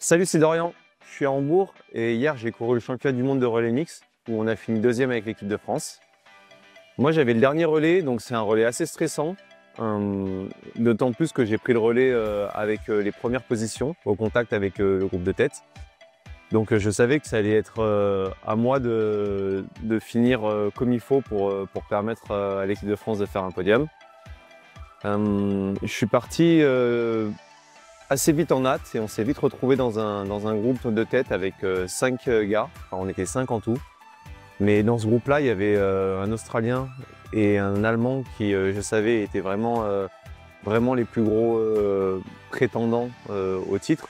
Salut, c'est Dorian. Je suis à Hambourg et hier j'ai couru le championnat du monde de relais mix où on a fini deuxième avec l'équipe de France. Moi j'avais le dernier relais, donc c'est un relais assez stressant, d'autant plus que j'ai pris le relais avec les premières positions au contact avec le groupe de tête. Donc je savais que ça allait être à moi de finir comme il faut pour permettre à l'équipe de France de faire un podium. Je suis parti assez vite en hâte et on s'est vite retrouvé dans un groupe de tête avec 5 gars, enfin on était 5 en tout. Mais dans ce groupe-là, il y avait un Australien et un Allemand qui, je savais, étaient vraiment les plus gros prétendants au titre.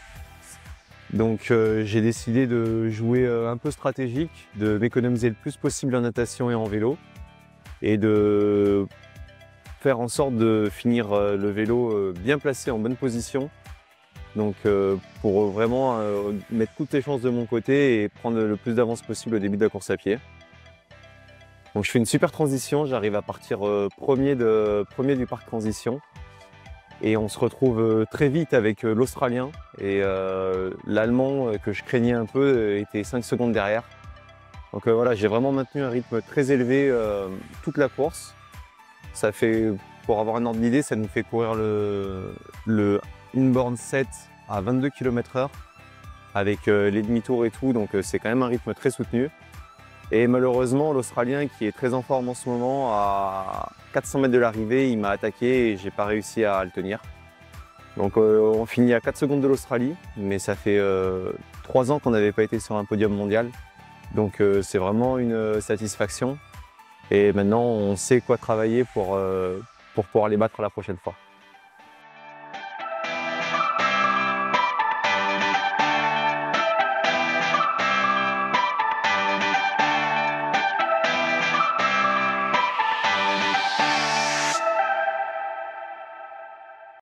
Donc j'ai décidé de jouer un peu stratégique, de m'économiser le plus possible en natation et en vélo et de faire en sorte de finir le vélo bien placé en bonne position. Donc pour vraiment mettre toutes les chances de mon côté et prendre le plus d'avance possible au début de la course à pied. Donc je fais une super transition, j'arrive à partir premier du parc transition. Et on se retrouve très vite avec l'Australien et l'Allemand que je craignais un peu était 5 secondes derrière. Donc voilà, j'ai vraiment maintenu un rythme très élevé toute la course. Ça fait, pour avoir un ordre d'idée, ça nous fait courir le inbound 7 à 22 km/h avec les demi-tours et tout, donc c'est quand même un rythme très soutenu. Et malheureusement, l'Australien qui est très en forme en ce moment, à 400 mètres de l'arrivée, il m'a attaqué et j'ai pas réussi à le tenir. Donc on finit à 4 secondes de l'Australie, mais ça fait 3 ans qu'on n'avait pas été sur un podium mondial. Donc c'est vraiment une satisfaction. Et maintenant, on sait quoi travailler pour pouvoir les battre la prochaine fois.